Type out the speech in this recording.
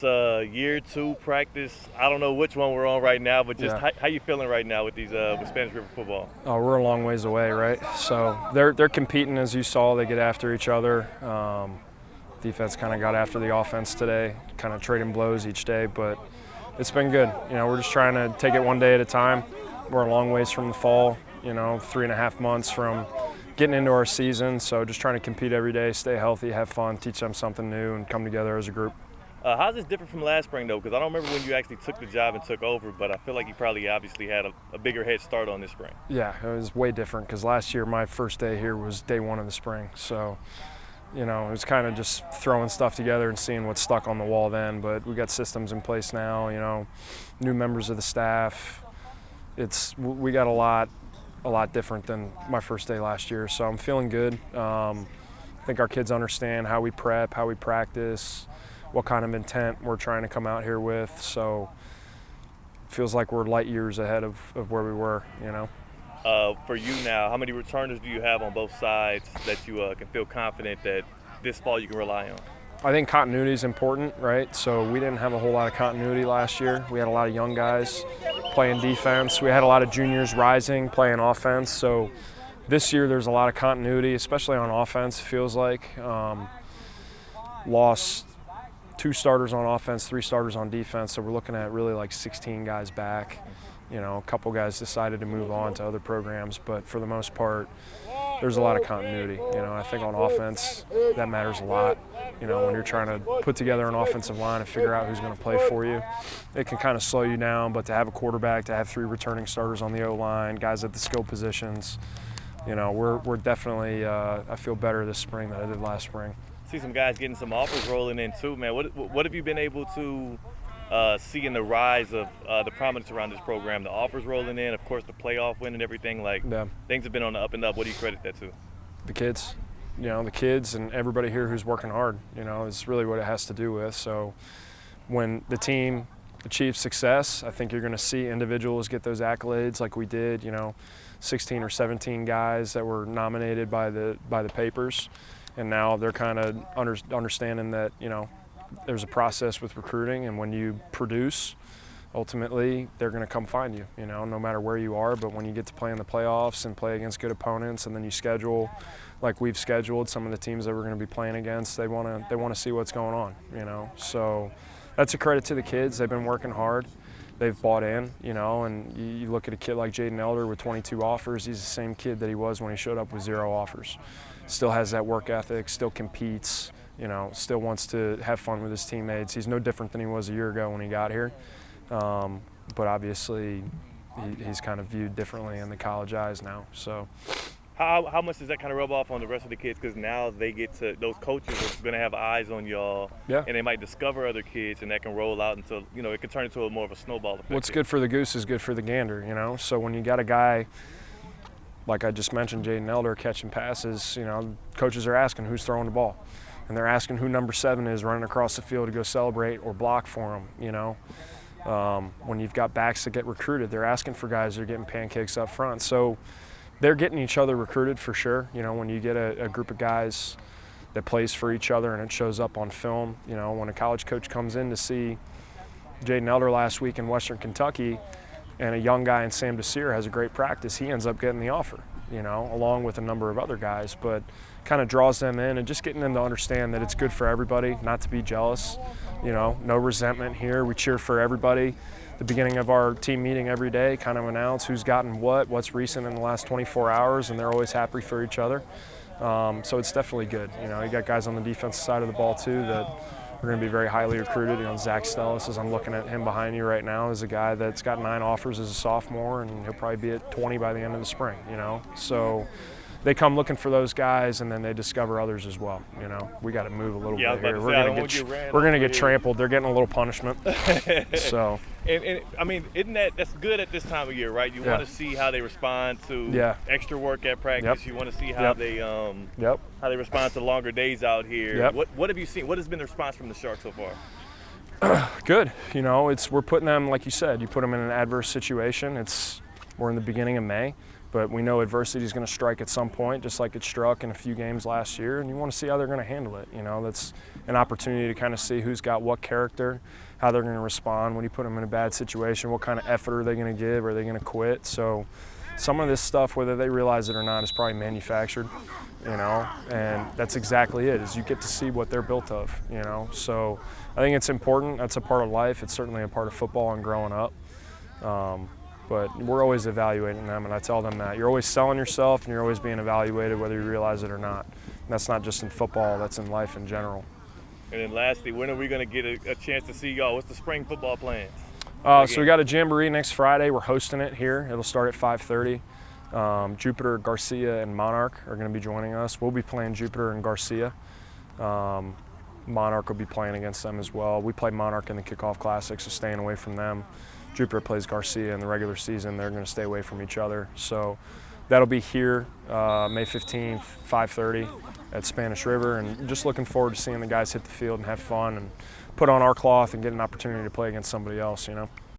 Year two practice. I don't know which one we're on right now, but just how you feeling right now with these with Spanish River football? Oh, we're a long ways away, right? So they're competing, as you saw. They get after each other. Defense kind of got after the offense today, kind of trading blows each day, but it's been good. We're just trying to take it one day at a time. We're a long ways from the fall, 3.5 months from getting into our season, so just trying to compete every day, stay healthy, have fun, teach them something new, and come together as a group. How's this different from last spring, though? Because I don't remember when you actually took the job and took over, but I feel like you probably obviously had a bigger head start on this spring. Yeah, it was way different because last year my first day here was day one of the spring. So, it was kind of just throwing stuff together and seeing what stuck on the wall then. But we got systems in place now, new members of the staff. We got a lot different than my first day last year. So I'm feeling good. I think our kids understand how we prep, how we practice, what kind of intent we're trying to come out here with. So it feels like we're light years ahead of where we were, For you now, how many returners do you have on both sides that you can feel confident that this fall you can rely on? I think continuity is important, right? So we didn't have a whole lot of continuity last year. We had a lot of young guys playing defense. We had a lot of juniors rising, playing offense. So this year there's a lot of continuity, especially on offense, it feels like. Lost 2 starters on offense, 3 starters on defense, so we're looking at really like 16 guys back. A couple guys decided to move on to other programs, but for the most part, there's a lot of continuity. I think on offense, that matters a lot. When you're trying to put together an offensive line and figure out who's going to play for you, it can kind of slow you down, but to have a quarterback, to have 3 returning starters on the O-line, guys at the skill positions, we're definitely, I feel better this spring than I did last spring. See some guys getting some offers rolling in too, man. What have you been able to see in the rise of the prominence around this program? The offers rolling in, of course, the playoff win and everything. Things have been on the up and up. What do you credit that to? The kids. The kids and everybody here who's working hard, is really what it has to do with. So when the team achieves success, I think you're going to see individuals get those accolades like we did, 16 or 17 guys that were nominated by the papers. And now they're kind of understanding that, there's a process with recruiting, and when you produce, ultimately they're going to come find you, no matter where you are. But when you get to play in the playoffs and play against good opponents, and then you schedule like we've scheduled some of the teams that we're going to be playing against, they want to see what's going on, So that's a credit to the kids. They've been working hard. They've bought in, and you look at a kid like Jalen Elder with 22 offers. He's the same kid that he was when he showed up with 0 offers. Still has that work ethic, still competes, still wants to have fun with his teammates. He's no different than he was a year ago when he got here. But obviously he's kind of viewed differently in the college eyes now. So how much does that kind of rub off on the rest of the kids? Because now they get to, those coaches are going to have eyes on y'all, and they might discover other kids, and that can roll out until, it can turn into more of a snowball effect. What's good for the goose is good for the gander, So when you got a guy, like I just mentioned, Jalen Elder catching passes, coaches are asking who's throwing the ball. And they're asking who number 7 is running across the field to go celebrate or block for them, When you've got backs that get recruited, they're asking for guys that are getting pancakes up front. So they're getting each other recruited for sure. When you get a group of guys that plays for each other and it shows up on film, when a college coach comes in to see Jalen Elder last week in Western Kentucky, and a young guy in Sam Desir has a great practice, he ends up getting the offer, along with a number of other guys. But kind of draws them in and just getting them to understand that it's good for everybody, not to be jealous, no resentment here. We cheer for everybody. The beginning of our team meeting every day, kind of announce who's gotten what's recent in the last 24 hours, and they're always happy for each other. So it's definitely good. You got guys on the defensive side of the ball too that are going to be very highly recruited. Zach Stellis, as I'm looking at him behind you right now, is a guy that's got 9 offers as a sophomore, and he'll probably be at 20 by the end of the spring, So they come looking for those guys, and then they discover others as well. We got to move a little bit here. We're going to get trampled. They're getting a little punishment. So. And I mean, that's good at this time of year, right? You want to see how they respond to extra work at practice. You want to see how they how they respond to longer days out here. What have you seen? What has been the response from the Sharks so far? Good. We're putting them, like you said, you put them in an adverse situation. We're in the beginning of May. But we know adversity is going to strike at some point, just like it struck in a few games last year, and you want to see how they're going to handle it. You know, that's an opportunity to kind of see who's got what character, how they're going to respond when you put them in a bad situation, what kind of effort are they going to give, are they going to quit. So some of this stuff, whether they realize it or not, is probably manufactured, you know, and that's exactly it, is you get to see what they're built of, you know. So I think it's important. That's a part of life. It's certainly a part of football and growing up. But we're always evaluating them, and I tell them that. You're always selling yourself, and you're always being evaluated whether you realize it or not. And that's not just in football, that's in life in general. And then lastly, when are we going to get a chance to see y'all? What's the spring football plans? So we got a Jamboree next Friday. We're hosting it here. It'll start at 5:30. Jupiter, Garcia, and Monarch are going to be joining us. We'll be playing Jupiter and Garcia. Monarch will be playing against them as well. We play Monarch in the Kickoff Classic, so staying away from them. Jupiter plays Garcia in the regular season. They're going to stay away from each other. So that'll be here May 15th, 5:30 at Spanish River. And just looking forward to seeing the guys hit the field and have fun and put on our cloth and get an opportunity to play against somebody else, you know.